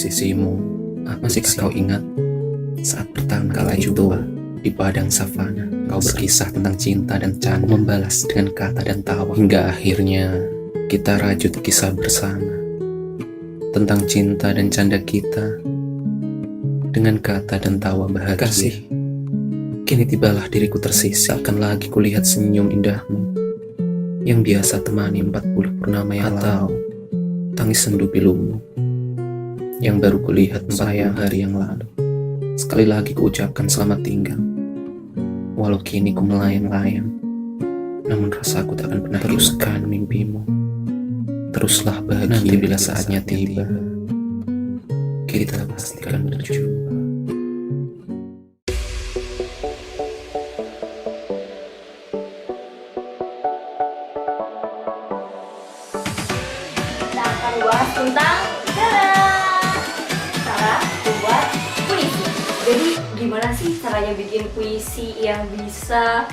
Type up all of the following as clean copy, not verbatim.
sisimu. Masihkah kau ingat saat pertama kali itu di padang savana kau berkisah tentang cinta dan canda, membalas dengan kata dan tawa, hingga akhirnya kita rajut kisah bersama tentang cinta dan canda kita dengan kata dan tawa bahagia. Kasih, kini tibalah diriku tersisih, akan lagi kulihat senyum indahmu yang biasa temani 40 purnama yang atau tangis sendu pilumu yang baru kulihat 40 hari yang lalu. Sekali lagi kuucapkan selamat tinggal, walau kini ku melayang-layang, namun rasaku tak akan pernah teruskan mimpimu. Teruslah bahagia, nanti bila saatnya tiba, kita pastikan berjumpa. Kita akan bahas tentang cara membuat puisi. Jadi gimana sih caranya bikin puisi yang bisa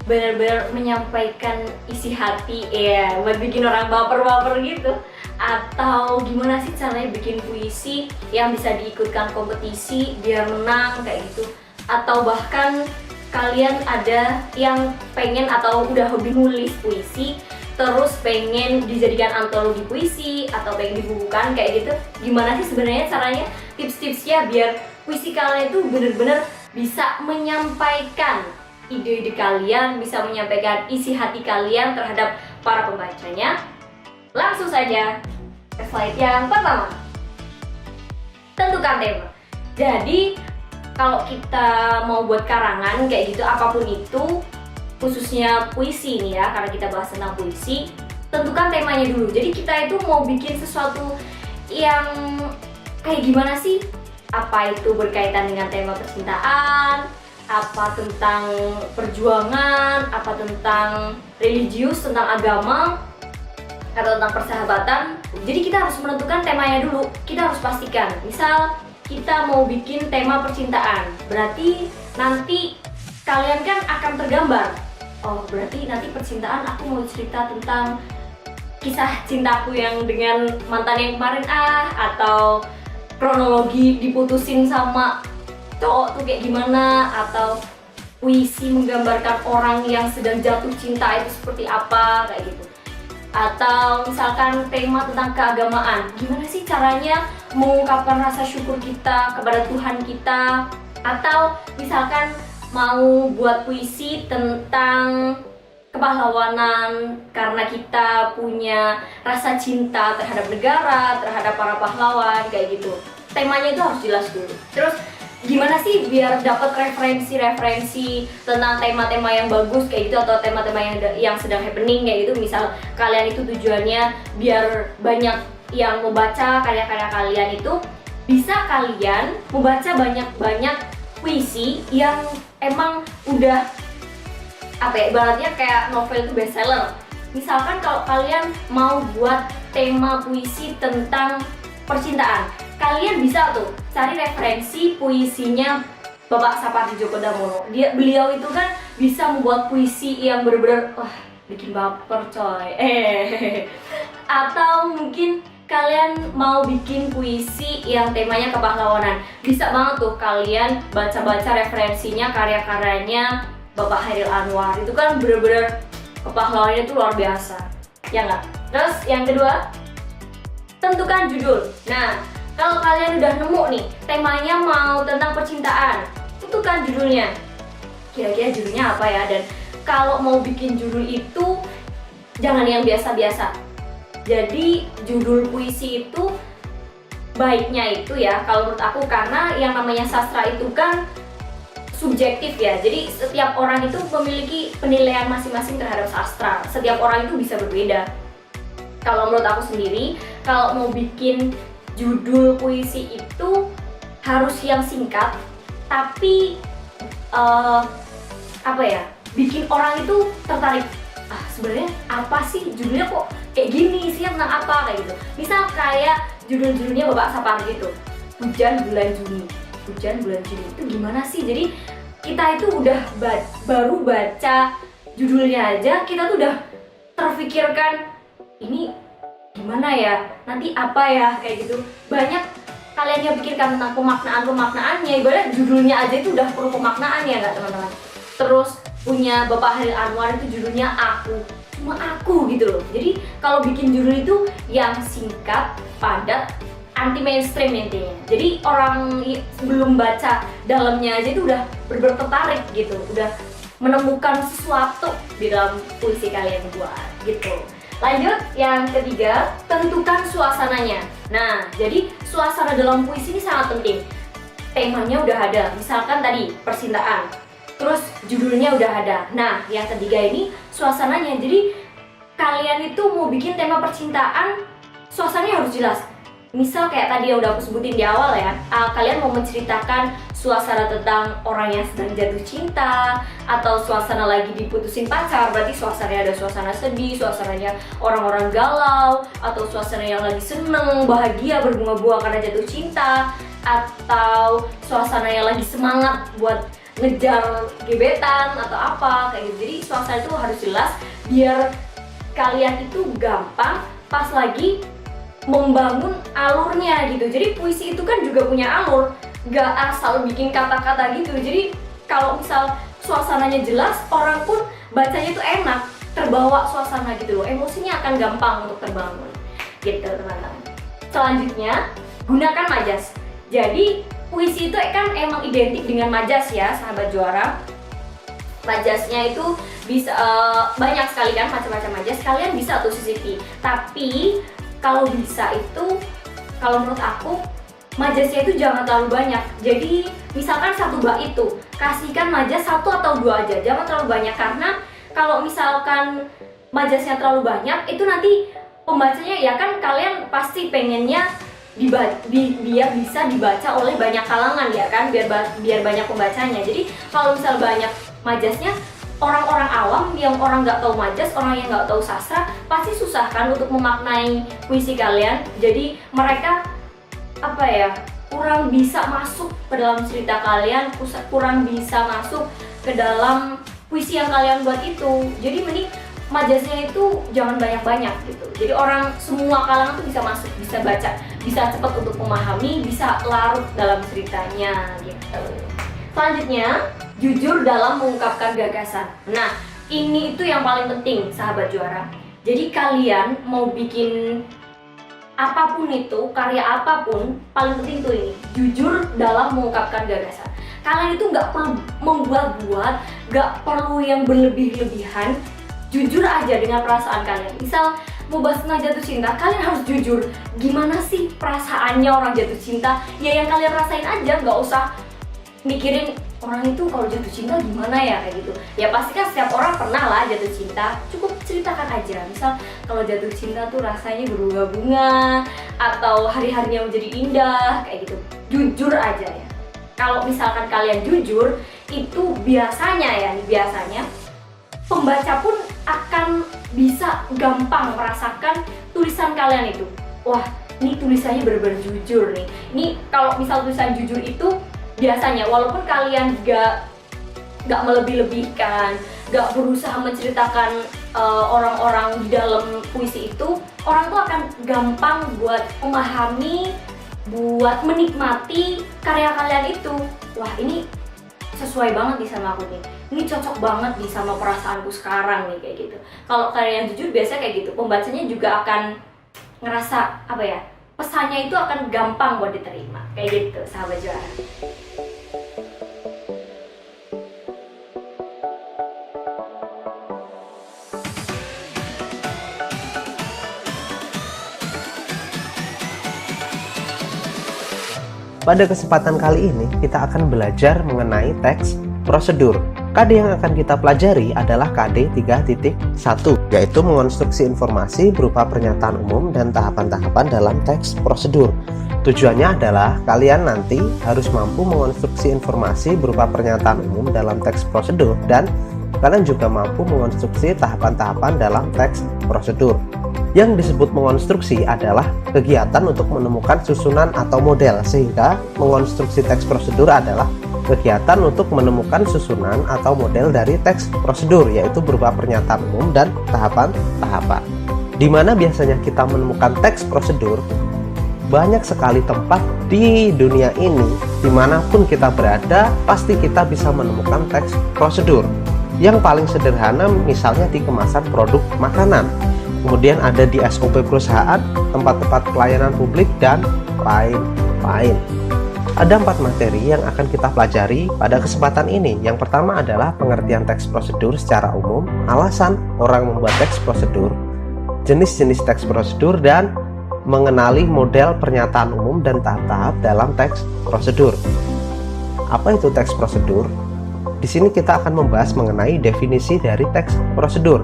benar-benar menyampaikan isi hati ya, buat bikin orang baper-baper gitu? Atau gimana sih caranya bikin puisi yang bisa diikutkan kompetisi biar menang kayak gitu? Atau bahkan kalian ada yang pengen atau udah hobi nulis puisi terus pengen dijadikan antologi puisi atau pengen dibukukan kayak gitu? Gimana sih sebenarnya caranya, tips-tipsnya biar puisi kalian itu benar-benar bisa menyampaikan ide-ide kalian, bisa menyampaikan isi hati kalian terhadap para pembacanya? Langsung saja ke slide yang pertama. Tentukan tema. Jadi kalau kita mau buat karangan kayak gitu, apapun itu, khususnya puisi nih ya, karena kita bahas tentang puisi, tentukan temanya dulu. Jadi kita itu mau bikin sesuatu yang kayak gimana sih? Apa itu berkaitan dengan tema percintaan, apa tentang perjuangan, apa tentang religius, tentang agama, atau tentang persahabatan. Jadi kita harus menentukan temanya dulu. Kita harus pastikan, misal kita mau bikin tema percintaan, berarti nanti kalian kan akan tergambar, oh berarti nanti percintaan aku mau cerita tentang kisah cintaku yang dengan mantan yang kemarin atau kronologi diputusin sama cowok tuh kayak gimana, atau puisi menggambarkan orang yang sedang jatuh cinta itu seperti apa kayak gitu. Atau misalkan tema tentang keagamaan, gimana sih caranya mengungkapkan rasa syukur kita kepada Tuhan kita. Atau misalkan mau buat puisi tentang kepahlawanan karena kita punya rasa cinta terhadap negara, terhadap para pahlawan kayak gitu. Temanya itu harus jelas dulu. Terus gimana sih biar dapat referensi tentang tema-tema yang bagus kayak gitu, atau tema-tema yang sedang happening kayak gitu. Misal kalian itu tujuannya biar banyak yang membaca karya-karya kalian, itu bisa kalian membaca banyak-banyak puisi yang emang udah apa ya, ibaratnya kayak novel itu bestseller. Misalkan kalau kalian mau buat tema puisi tentang percintaan, kalian bisa tuh cari referensi puisinya Bapak Sapardi Djoko Damono. Beliau itu kan bisa membuat puisi yang bener-bener wah bikin baper coy. Atau mungkin kalian mau bikin puisi yang temanya kepahlawanan, bisa banget tuh kalian baca-baca referensinya, karya-karyanya Bapak Chairil Anwar. Itu kan bener-bener kepahlawanannya itu luar biasa, ya nggak? Terus yang kedua, tentukan judul. Nah, kalau kalian udah nemu nih temanya mau tentang percintaan, tentukan judulnya. Kira-kira judulnya apa ya? Dan kalau mau bikin judul itu jangan yang biasa-biasa. Jadi judul puisi itu baiknya itu ya, kalau menurut aku, karena yang namanya sastra itu kan subjektif ya. Jadi setiap orang itu memiliki penilaian masing-masing terhadap sastra. Setiap orang itu bisa berbeda. Kalau menurut aku sendiri, kalau mau bikin judul puisi itu harus yang singkat, tapi apa ya, bikin orang itu tertarik. Sebenarnya apa sih judulnya, kok kayak gini sih, tentang apa kayak gitu. Misal kayak judul-judulnya Bapak Sapardi itu Hujan Bulan Juni. Hujan Bulan Juni itu gimana sih? Jadi kita itu udah baru baca judulnya aja, kita tuh udah terfikirkan ini gimana ya, nanti apa ya kayak gitu. Banyak kalian yang pikirkan tentang pemaknaannya, ibarat judulnya aja itu udah perlu pemaknaan ya nggak teman-teman. Terus punya Bapak Hairil Anwar itu judulnya cuma aku gitu loh. Jadi kalau bikin judul itu yang singkat, padat, anti mainstream intinya. Jadi orang belum baca dalamnya aja itu udah bener-bener tertarik gitu, udah menemukan sesuatu di dalam puisi kalian buat gitu. Lanjut, yang ketiga, tentukan suasananya. Nah, jadi suasana dalam puisi ini sangat penting. Temanya udah ada, misalkan tadi percintaan, terus judulnya udah ada. Nah, yang ketiga ini suasananya. Jadi kalian itu mau bikin tema percintaan, suasananya harus jelas. Misal kayak tadi yang udah aku sebutin di awal ya, kalian mau menceritakan suasana tentang orang yang sedang jatuh cinta, atau suasana lagi diputusin pacar, berarti suasananya ada suasana sedih, suasananya orang-orang galau, atau suasana yang lagi seneng, bahagia, berbunga-bunga karena jatuh cinta, atau suasana yang lagi semangat buat ngejar gebetan atau apa kayak gitu. Jadi suasana itu harus jelas biar kalian itu gampang pas lagi membangun alurnya gitu. Jadi puisi itu kan juga punya alur, gak asal bikin kata-kata gitu. Jadi kalau misal suasananya jelas, orang pun bacanya tuh enak, terbawa suasana gitu loh, emosinya akan gampang untuk terbangun gitu teman-teman. Selanjutnya, gunakan majas. Jadi puisi itu kan emang identik dengan majas ya sahabat juara. Majasnya itu bisa banyak sekali kan, macam-macam majas. Kalian bisa tuh sisipi, tapi kalau bisa itu, kalau menurut aku majasnya itu jangan terlalu banyak. Jadi misalkan satu bait itu kasihkan majas 1 atau 2 aja, jangan terlalu banyak, karena kalau misalkan majasnya terlalu banyak itu nanti pembacanya ya kan, kalian pasti pengennya biar bisa dibaca oleh banyak kalangan ya kan, biar banyak pembacanya. Jadi kalau misal banyak majasnya, orang-orang awam yang orang nggak tahu majas, orang yang nggak tahu sastra pasti susah kan untuk memaknai puisi kalian. Jadi mereka kurang bisa masuk ke dalam cerita kalian, kurang bisa masuk ke dalam puisi yang kalian buat itu. Jadi mending majasnya itu jangan banyak-banyak gitu. Jadi orang semua kalangan tuh bisa masuk, bisa baca, bisa cepat untuk memahami, bisa larut dalam ceritanya gitu. Selanjutnya, jujur dalam mengungkapkan gagasan. Nah, ini itu yang paling penting sahabat juara. Jadi kalian mau bikin apapun itu, karya apapun, paling penting tuh ini, jujur dalam mengungkapkan gagasan. Kalian itu nggak perlu membuat-buat, nggak perlu yang berlebih-lebihan. Jujur aja dengan perasaan kalian. Misal mau bahas tentang jatuh cinta, kalian harus jujur. Gimana sih perasaannya orang jatuh cinta? Ya yang kalian rasain aja, nggak usah mikirin orang itu kalau jatuh cinta gimana ya kayak gitu. Ya pasti kan setiap orang pernah lah jatuh cinta. Cukup ceritakan aja. Misal kalau jatuh cinta tuh rasanya berbunga-bunga, atau hari-harinya menjadi indah kayak gitu. Jujur aja ya. Kalau misalkan kalian jujur, itu biasanya pembaca pun akan bisa gampang merasakan tulisan kalian itu. Wah, ini tulisannya benar-benar jujur nih. Ini kalau misal tulisan jujur itu biasanya walaupun kalian gak melebih-lebihkan, gak berusaha menceritakan orang-orang di dalam puisi itu, orang tuh akan gampang buat memahami, buat menikmati karya kalian itu. Wah, ini sesuai banget nih sama aku nih, ini cocok banget nih sama perasaanku sekarang nih kayak gitu. Kalau kalian jujur biasanya kayak gitu, pembacanya juga akan ngerasa pesannya itu akan gampang buat diterima kayak gitu sahabat juara. Pada kesempatan kali ini, kita akan belajar mengenai teks prosedur. KD yang akan kita pelajari adalah KD 3.1, yaitu mengonstruksi informasi berupa pernyataan umum dan tahapan-tahapan dalam teks prosedur. Tujuannya adalah kalian nanti harus mampu mengonstruksi informasi berupa pernyataan umum dalam teks prosedur, dan kalian juga mampu mengonstruksi tahapan-tahapan dalam teks prosedur. Yang disebut mengonstruksi adalah kegiatan untuk menemukan susunan atau model, sehingga mengonstruksi teks prosedur adalah kegiatan untuk menemukan susunan atau model dari teks prosedur, yaitu berupa pernyataan umum dan tahapan-tahapan. Di mana biasanya kita menemukan teks prosedur? banyak sekali tempat di dunia ini, dimanapun kita berada, pasti kita bisa menemukan teks prosedur. Yang paling sederhana misalnya di kemasan produk makanan, kemudian ada di SOP perusahaan, tempat-tempat pelayanan publik, dan lain-lain. Ada 4 materi yang akan kita pelajari pada kesempatan ini. Yang pertama adalah pengertian teks prosedur secara umum, alasan orang membuat teks prosedur, jenis-jenis teks prosedur, dan mengenali model pernyataan umum dan tahap-tahap dalam teks prosedur. Apa itu teks prosedur? Di sini kita akan membahas mengenai definisi dari teks prosedur.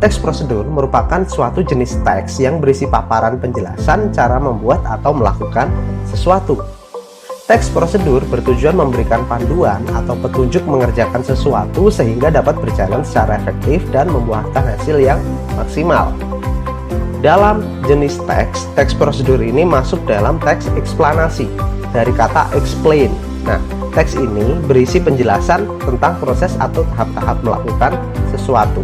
Teks prosedur merupakan suatu jenis teks yang berisi paparan penjelasan cara membuat atau melakukan sesuatu. Teks prosedur bertujuan memberikan panduan atau petunjuk mengerjakan sesuatu sehingga dapat berjalan secara efektif dan membuahkan hasil yang maksimal. Dalam jenis teks prosedur ini masuk dalam teks eksplanasi dari kata explain. Nah, teks ini berisi penjelasan tentang proses atau tahap-tahap melakukan sesuatu.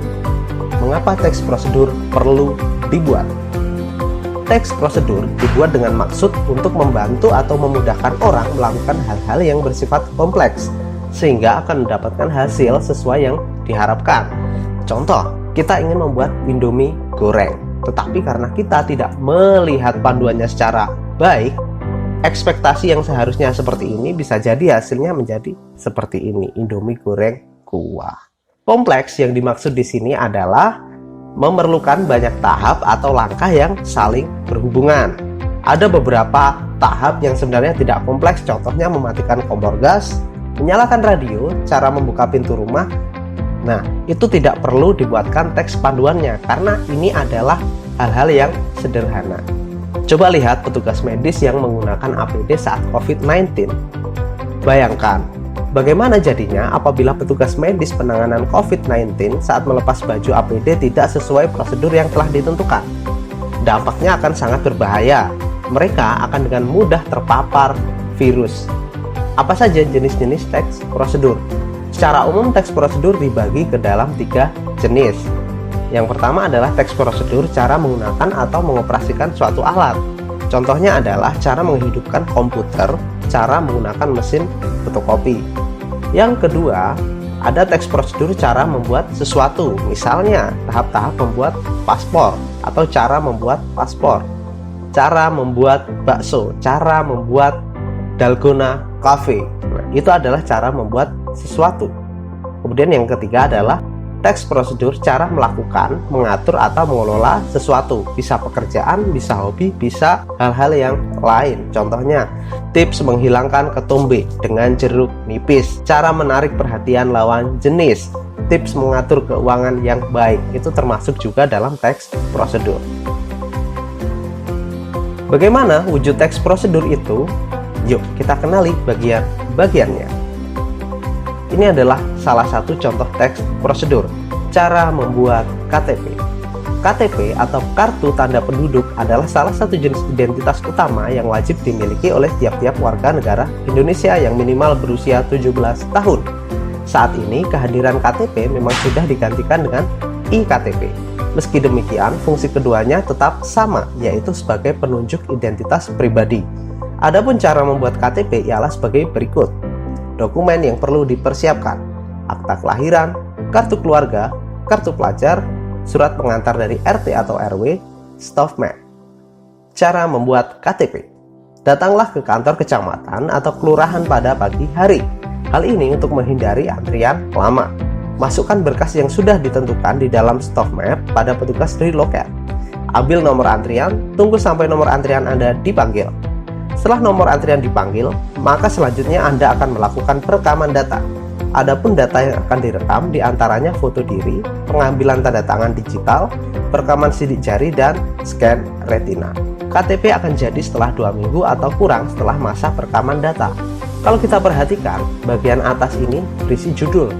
Mengapa teks prosedur perlu dibuat? Teks prosedur dibuat dengan maksud untuk membantu atau memudahkan orang melakukan hal-hal yang bersifat kompleks, sehingga akan mendapatkan hasil sesuai yang diharapkan. Contoh, kita ingin membuat Indomie goreng, tetapi karena kita tidak melihat panduannya secara baik, ekspektasi yang seharusnya seperti ini bisa jadi hasilnya menjadi seperti ini, Indomie goreng kuah. Kompleks yang dimaksud di sini adalah memerlukan banyak tahap atau langkah yang saling berhubungan. Ada beberapa tahap yang sebenarnya tidak kompleks, contohnya mematikan kompor gas, menyalakan radio, cara membuka pintu rumah. Nah, itu tidak perlu dibuatkan teks panduannya karena ini adalah hal-hal yang sederhana. Coba lihat petugas medis yang menggunakan APD saat COVID-19. Bayangkan, bagaimana jadinya apabila petugas medis penanganan COVID-19 saat melepas baju APD tidak sesuai prosedur yang telah ditentukan? Dampaknya akan sangat berbahaya. Mereka akan dengan mudah terpapar virus. Apa saja jenis-jenis teks prosedur? Secara umum teks prosedur dibagi ke dalam 3 jenis. Yang pertama adalah teks prosedur cara menggunakan atau mengoperasikan suatu alat. Contohnya adalah cara menghidupkan komputer, cara menggunakan mesin fotokopi. Yang kedua, ada teks prosedur cara membuat sesuatu, misalnya tahap-tahap membuat paspor atau cara membuat paspor, cara membuat bakso, cara membuat dalgona cafe. Nah, itu adalah cara membuat sesuatu. Kemudian yang ketiga adalah teks prosedur cara melakukan, mengatur atau mengelola sesuatu, bisa pekerjaan, bisa hobi, bisa hal-hal yang lain. Contohnya, tips menghilangkan ketombe dengan jeruk nipis, cara menarik perhatian lawan jenis, tips mengatur keuangan yang baik. Itu termasuk juga dalam teks prosedur. Bagaimana wujud teks prosedur itu? Yuk kita kenali bagian-bagiannya. Ini adalah salah satu contoh teks prosedur, cara membuat KTP. KTP atau kartu tanda penduduk adalah salah satu jenis identitas utama yang wajib dimiliki oleh tiap-tiap warga negara Indonesia yang minimal berusia 17 tahun. Saat ini kehadiran KTP memang sudah digantikan dengan iKTP. Meski demikian, fungsi keduanya tetap sama, yaitu sebagai penunjuk identitas pribadi. Adapun cara membuat KTP ialah sebagai berikut. Dokumen yang perlu dipersiapkan: akta kelahiran, kartu keluarga, kartu pelajar, surat pengantar dari RT atau RW, staf map. Cara membuat KTP: datanglah ke kantor kecamatan atau kelurahan pada pagi hari. Hal ini untuk menghindari antrian lama. Masukkan berkas yang sudah ditentukan di dalam staf map pada petugas dari loket. Ambil nomor antrian, tunggu sampai nomor antrian Anda dipanggil. Setelah nomor antrian dipanggil, maka selanjutnya Anda akan melakukan perekaman data. Adapun data yang akan direkam diantaranya foto diri, pengambilan tanda tangan digital, perekaman sidik jari, dan scan retina. KTP akan jadi setelah 2 minggu atau kurang setelah masa perekaman data. Kalau kita perhatikan, bagian atas ini berisi judul.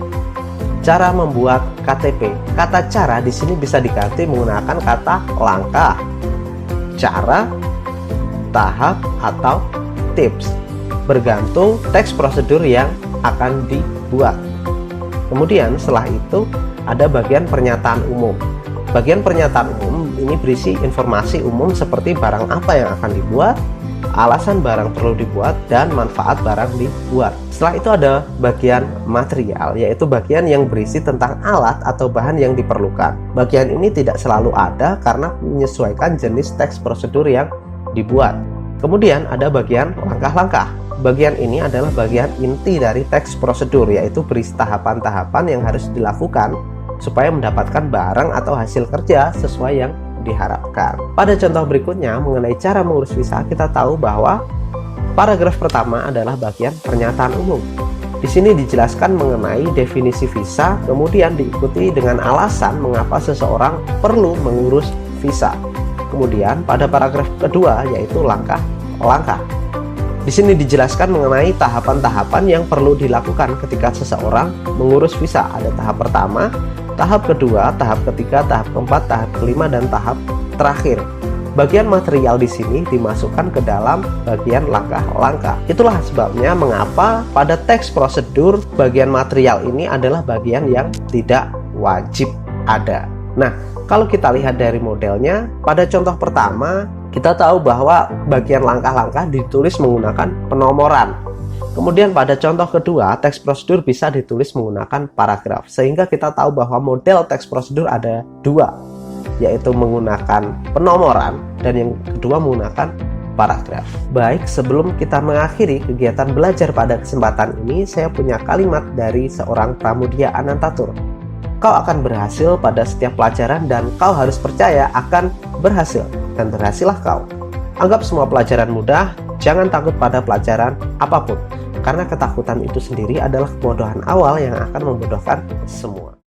Cara membuat KTP. Kata cara di sini bisa diganti menggunakan kata langkah, cara, tahap, atau tips, bergantung teks prosedur yang akan dibuat. Kemudian setelah itu ada bagian pernyataan umum. Bagian pernyataan umum ini berisi informasi umum seperti barang apa yang akan dibuat, alasan barang perlu dibuat, dan manfaat barang dibuat. Setelah itu ada bagian material, yaitu bagian yang berisi tentang alat atau bahan yang diperlukan. Bagian ini tidak selalu ada karena menyesuaikan jenis teks prosedur yang dibuat. Kemudian ada bagian langkah-langkah. Bagian ini adalah bagian inti dari teks prosedur, yaitu berisi tahapan-tahapan yang harus dilakukan supaya mendapatkan barang atau hasil kerja sesuai yang diharapkan. Pada contoh berikutnya mengenai cara mengurus visa, kita tahu bahwa paragraf pertama adalah bagian pernyataan umum. Di sini dijelaskan mengenai definisi visa, kemudian diikuti dengan alasan mengapa seseorang perlu mengurus visa. Kemudian pada paragraf kedua yaitu langkah-langkah. Di sini dijelaskan mengenai tahapan-tahapan yang perlu dilakukan ketika seseorang mengurus visa. Ada tahap pertama, tahap kedua, tahap ketiga, tahap keempat, tahap kelima, dan tahap terakhir. Bagian material di sini dimasukkan ke dalam bagian langkah-langkah. Itulah sebabnya mengapa pada teks prosedur bagian material ini adalah bagian yang tidak wajib ada. Nah, kalau kita lihat dari modelnya, pada contoh pertama kita tahu bahwa bagian langkah-langkah ditulis menggunakan penomoran. Kemudian pada contoh kedua, teks prosedur bisa ditulis menggunakan paragraf. Sehingga kita tahu bahwa model teks prosedur ada dua, yaitu menggunakan penomoran dan yang kedua menggunakan paragraf. Baik, sebelum kita mengakhiri kegiatan belajar pada kesempatan ini, saya punya kalimat dari seorang Pramudia Anantatur. Kau akan berhasil pada setiap pelajaran dan kau harus percaya akan berhasil, dan berhasillah kau. Anggap semua pelajaran mudah, jangan takut pada pelajaran apapun, karena ketakutan itu sendiri adalah kebodohan awal yang akan membodohkan semua.